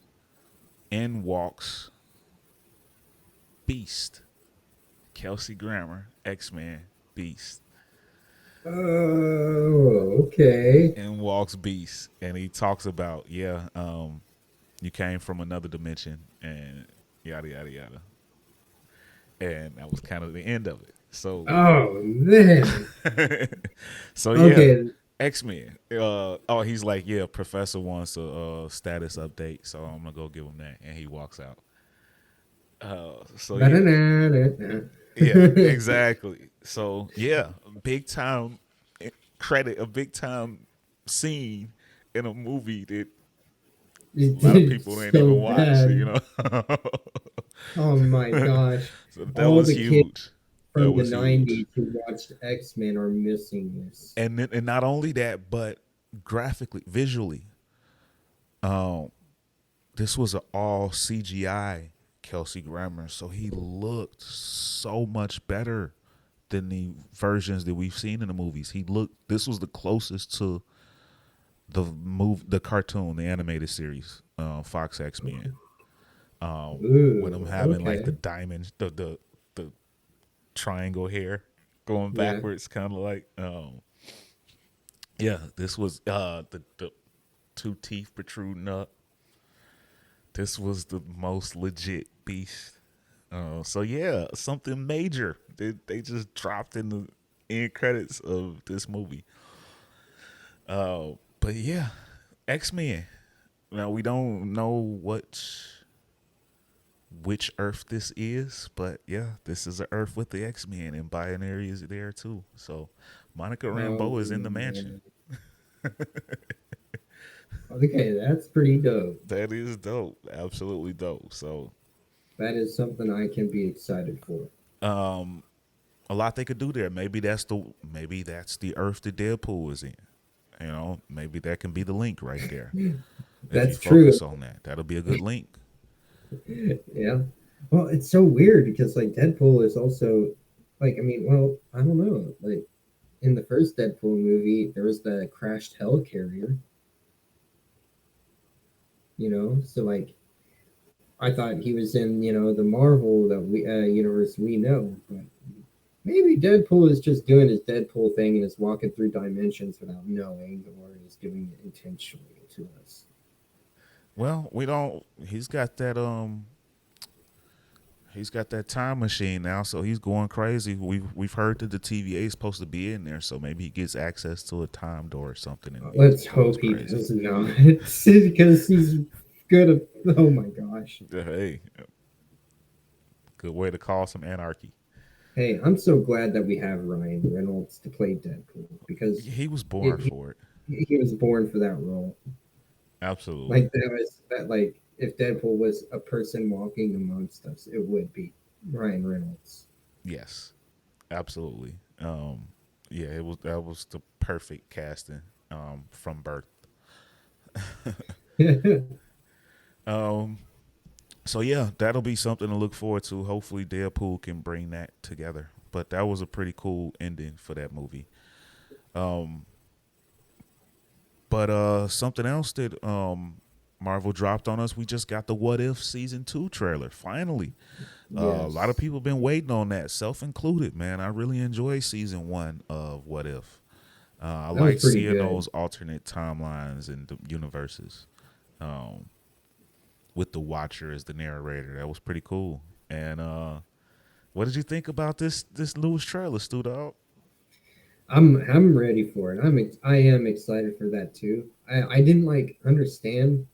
in walks Beast, Kelsey Grammer, X-Men, Beast. Oh, okay. In walks Beast, and he talks about, you came from another dimension, and yada yada yada, and that was kind of the end of it. Oh man. So yeah, Okay. X-Men. He's like, yeah, Professor wants a status update, so I'm gonna go give him that, and he walks out. So yeah, Ba-da-na-na-na. yeah, exactly. So yeah, big time credit, a big time scene in a movie that It a lot of did people didn't so even watch, bad. Oh my gosh. So that All was the kids huge. That from the was huge. 90s who watched X-Men are missing this. And not only that, but graphically, visually, um, this was an all CGI Kelsey Grammer, so he looked so much better than the versions that we've seen in the movies. He looked. This was the closest to the cartoon, the animated series, Fox X Men. With him Ooh, having like the okay. diamond, the triangle hair going Yeah. backwards, kind of like. Yeah, this was the two teeth protruding up. This was the most legit beast. So yeah, something major. They just dropped in the end credits of this movie. But yeah, X Men. Now we don't know which Earth this is, but yeah, this is an Earth with the X Men, and Binary is there too. So Monica Oh Rambeau is in the mansion. man. Okay, that's pretty dope. That is dope, absolutely dope. So That is something I can be excited for. um, a lot they could do there. Maybe that's the Earth that Deadpool is in. You know, maybe that can be the link right there. If you That's true. focus on that, that'll be a good link. Yeah. Well, it's so weird because like Deadpool is also like I mean, well, I don't know. Like in the first Deadpool movie, there was the crashed helicarrier, So like I thought he was in, the Marvel that we universe we know, but maybe Deadpool is just doing his Deadpool thing and is walking through dimensions without knowing, or he's doing it intentionally to us. Well, we don't. He's got that time machine now, so he's going crazy. We've heard that the TVA is supposed to be in there, so maybe he gets access to a time door or something, and he Let's just goes hope he crazy. does not, because he's good at. Oh my gosh. Hey, good way to call some anarchy. Hey, I'm so glad that we have Ryan Reynolds to play Deadpool because He was born it, for it. he was born for that role. Absolutely. Like that was that like if Deadpool was a person walking amongst us, it would be Ryan Reynolds. Yes. Absolutely. Yeah, it was that was the perfect casting from birth. Um, so yeah, that'll be something to look forward to. Hopefully, Deadpool can bring that together. But that was a pretty cool ending for that movie. Um, but something else that Marvel dropped on us, we just got the What If season 2 trailer. Finally, a lot of Yes. people been waiting on that, self included. Man, I really enjoyed season 1 of What If. I That was like pretty seeing good. those alternate timelines and the universes. Um, with the Watcher as the narrator, that was pretty cool. And what did you think about this newest trailer, Stu Dog? I'm ready for it. I am excited for that too. I didn't like understand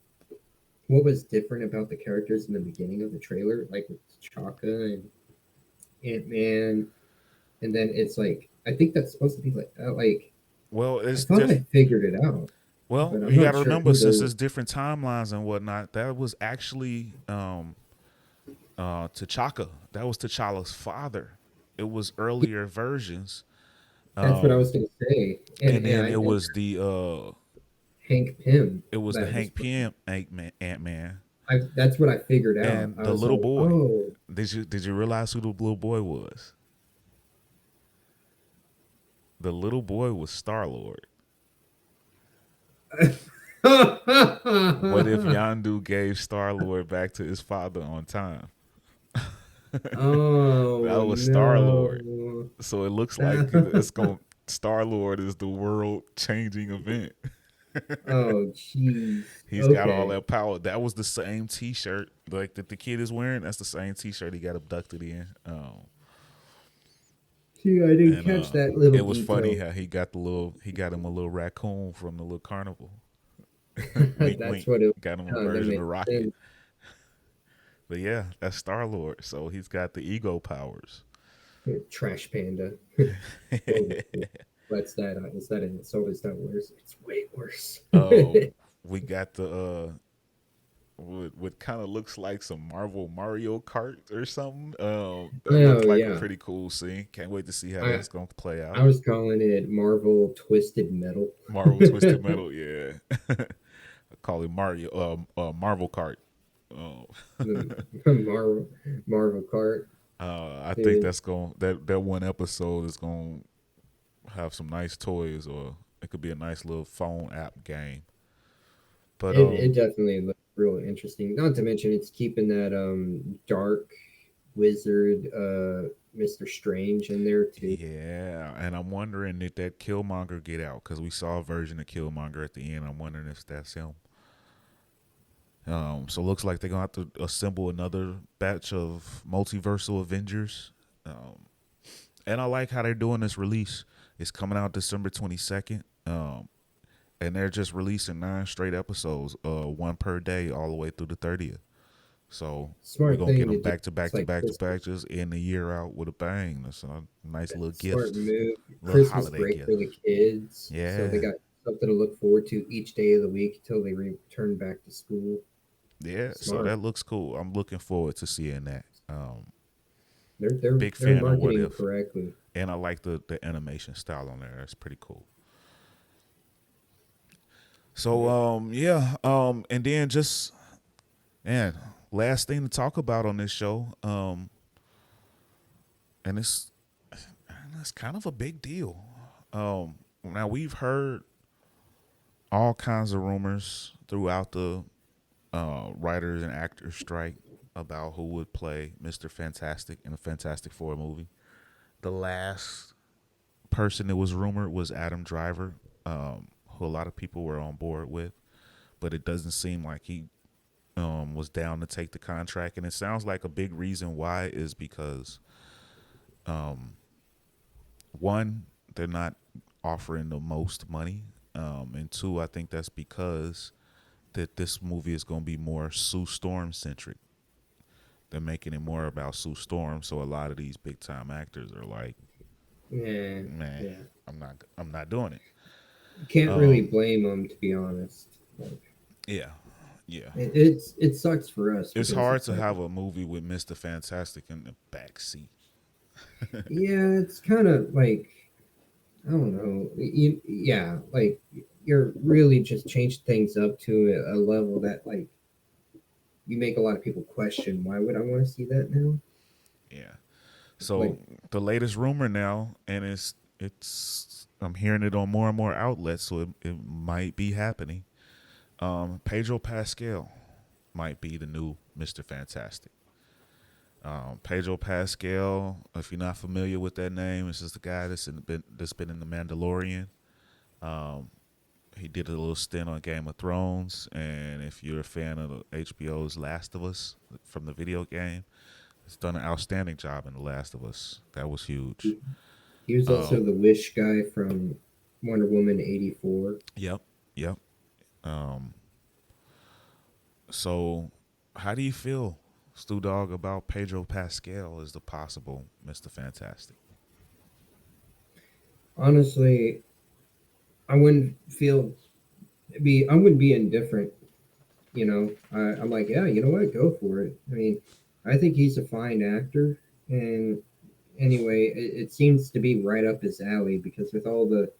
what was different about the characters in the beginning of the trailer, like with Chaka and Ant Man, and then it's like I think that's supposed to be like Well, I it's thought I just figured it out, well, but I'm you got not to sure remember who since they're. it's different timelines and whatnot, that was actually T'Chaka. That was T'Challa's father. It was earlier versions, That's what I um, was gonna say, and and and then I know Hank Pym. it was the That was Hank Pym Ant Man, that's what I figured out. and I the was little like, boy. oh. Did you realize who the little boy was? The little boy was Star Lord. What if Yandu gave Star Lord back to his father on time? That Oh was Star Lord. no. So it looks like it's going. Star Lord is the world changing event. Oh jeez. He's got all Okay. that power. That was the same T-shirt like that the kid is wearing. That's the same T-shirt he got abducted in. See, I didn't And catch that little it was funny detail. how he got him a little raccoon from the little carnival. Wink, That's wink. what it Got him a that version of makes Rocket. sense. But yeah, that's Star Lord. So he's got the ego powers. Trash panda. Whoa, what's that? Is that an insult? Is that worse? It's way worse. We got the what kind of looks like some Marvel Mario Kart or something. That looked Oh like a yeah. pretty cool scene. Can't wait to see how I that's going to play I out. was calling it Marvel Twisted Metal. Marvel Twisted Metal, yeah. I call it Marvel Kart. Oh. Marvel Kart. I think Dude, that's going that one episode is going to have some nice toys, or it could be a nice little phone app game. But it definitely looks real interesting. Not to mention it's keeping that dark wizard Mr. Strange in there too. yeah, and I'm wondering if that Killmonger get out because we saw a version of Killmonger at the end. I'm wondering if that's him. So it looks like they're gonna have to assemble another batch of multiversal Avengers. Um, and I like how they're doing this release. It's coming out December 22nd. And they're just releasing 9 straight episodes, one per day, all the way through the 30th. So we're Smart gonna get thing to them do. back to back It's to like back to Christmas. back, just end the year out with a bang. That's a nice little Smart gift, move. little Christmas holiday break gift. for the kids, so they Yeah, got something to look forward to each day of the week until they return back to school. yeah. So Smart. that looks cool. I'm looking forward to seeing that. Big They're fan of What marketing If, correctly. and I like the animation style on there. That's pretty cool. So Yep. yeah, and then just man, last thing to talk about on this show, and it's kind of a big deal. Now we've heard all kinds of rumors throughout the writers and actors strike about who would play Mr. Fantastic in a Fantastic Four movie. The last person that was rumored was Adam Driver, who a lot of people were on board with, but it doesn't seem like he was down to take the contract. And it sounds like a big reason why is because one, they're not offering the most money, and two, I think that's because that this movie is going to be more Sue Storm centric. They're making it more about Sue Storm, so a lot of these big time actors are like, Yeah, man, yeah. I'm not doing it. Can't really Um, blame them to be honest. Like, yeah, yeah. it sucks for us It's because hard it's to like have a movie with Mr. Fantastic in the back seat. yeah, it's kind of like I don't know. Yeah, like you're really just changed things up to a level that like you make a lot of people question why would I want to see that now? Yeah. So Like the latest rumor now, and it's I'm hearing it on more and more outlets, so it might be happening. Pedro Pascal might be the new Mr. Fantastic. Pedro Pascal, if you're not familiar with that name, it's just the guy that's been in the Mandalorian. Um, he did a little stint on Game of Thrones, and if you're a fan of the HBO's Last of Us from the video game, he's done an outstanding job in The Last of Us. That was huge. He, he was also Um, the Wish guy from Wonder Woman 84. yep, yep. Um, so, how do you feel, Stu Dog, about Pedro Pascal as the possible Mr. Fantastic? Honestly, I wouldn't I wouldn't be indifferent. I'm like, yeah, you know what, go for it. I mean, I think he's a fine actor, and anyway, it seems to be right up his alley because with all the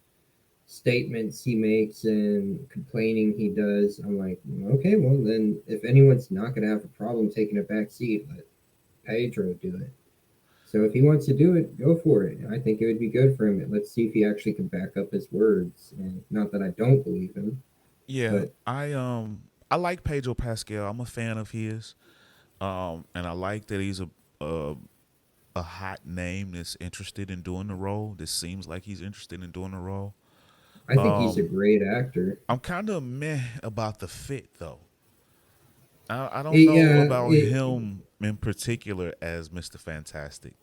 statements he makes and complaining he does, I'm like, okay, well then, if anyone's not going to have a problem taking a back seat, let Pedro do it. So if he wants to do it, go for it. I think it would be good for him. Let's see if he actually can back up his words. And not that I don't believe him, Yeah, but I like Pedro Pascal. I'm a fan of his. And I like that he's a a hot name that's interested in doing the role. This seems like he's interested in doing the role. I think he's a Um, great actor. I'm kind of meh about the fit though. I don't know Yeah, about him in particular as Mr. Fantastic.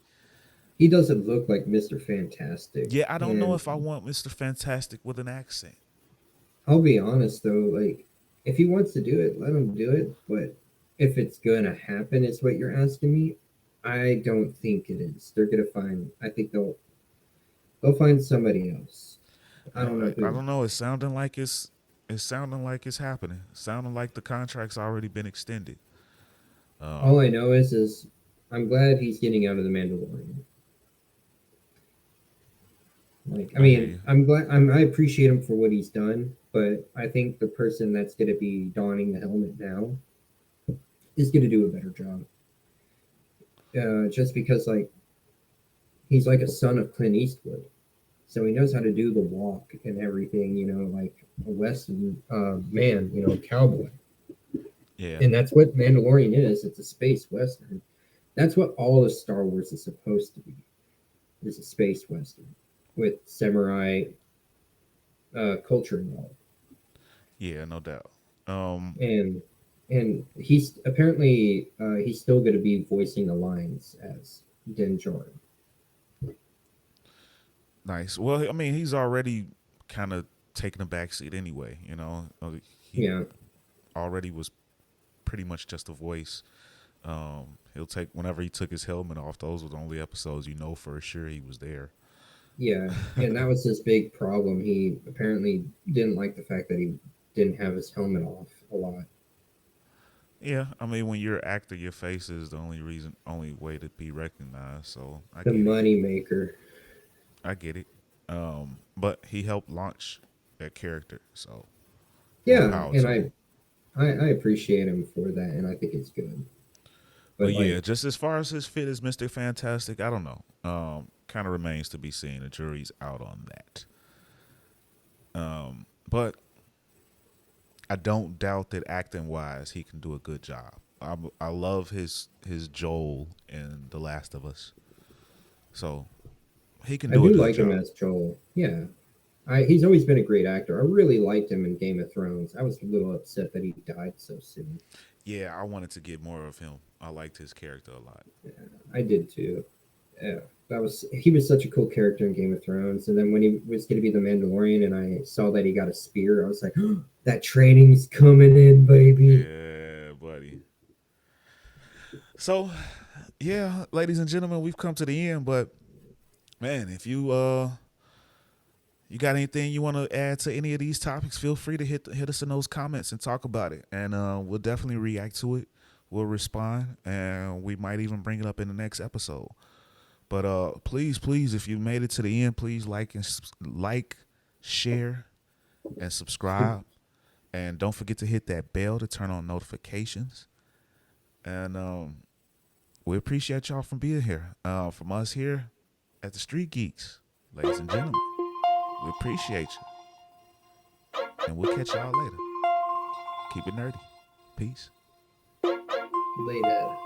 he doesn't look like Mr. Fantastic. Yeah, I don't know And if I want Mr. Fantastic with an accent. I'll be honest though, like if he wants to do it, let him do it. But if it's gonna happen, is what you're asking me. I don't think it is. They're gonna find. I think they'll find somebody else. I don't know I who. don't know. It's sounding like it's happening. It's sounding like the contract's already been extended. All Um, I know is I'm glad he's getting out of the Mandalorian. Like, I I hear mean, you. I'm glad. I appreciate him for what he's done, but I think the person that's gonna be donning the helmet now is gonna do a better job. Just because like he's like a son of Clint Eastwood. So he knows how to do the walk and everything, like a Western man, cowboy. Yeah, And that's what Mandalorian is. It's a space Western. That's what all of Star Wars is supposed to be, is a space Western with samurai culture involved. yeah, no doubt. Um, And he's apparently he's still going to be voicing the lines as Din Djarin. nice. Well, I mean, he's already kind of taking a backseat anyway. You know, he Yeah, already was pretty much just a voice. He'll take whenever he took his helmet off. Those were the only episodes you know for sure he was there. yeah. And that was his big problem. He apparently didn't like the fact that he didn't have his helmet off a lot. Yeah, I mean, when you're an actor, your face is the only way to be recognized. So I The get it. money maker. I get it. But he helped launch that character, so more Yeah, power and to him. I appreciate him for that, and I think it's good. But But yeah, like, just as far as his fit as Mister Fantastic, I don't know. Kind of remains to be seen. The jury's out on that. But I don't doubt that acting wise, he can do a good job. I love his Joel in The Last of Us, so he can I do a do good like him job. as Joel. Yeah, he's always been a great actor. I really liked him in Game of Thrones. I was a little upset that he died so soon. Yeah, I wanted to get more of him. I liked his character a lot. I did too. Yeah, he was such a cool character in Game of Thrones. And then when he was going to be the Mandalorian, and I saw that he got a spear, I was like, oh, that training's coming in, baby. Yeah, buddy. So, yeah, ladies and gentlemen, we've come to the end. But man, if you got anything you want to add to any of these topics, feel free to hit us in those comments and talk about it, and we'll definitely react to it. We'll respond, and we might even bring it up in the next episode. But please, if you made it to the end, please like, share, and subscribe, and don't forget to hit that bell to turn on notifications. And we appreciate y'all from being here. From us here at the Street Geeks, ladies and gentlemen, we appreciate you, and we'll catch y'all later. Keep it nerdy. Peace. Later.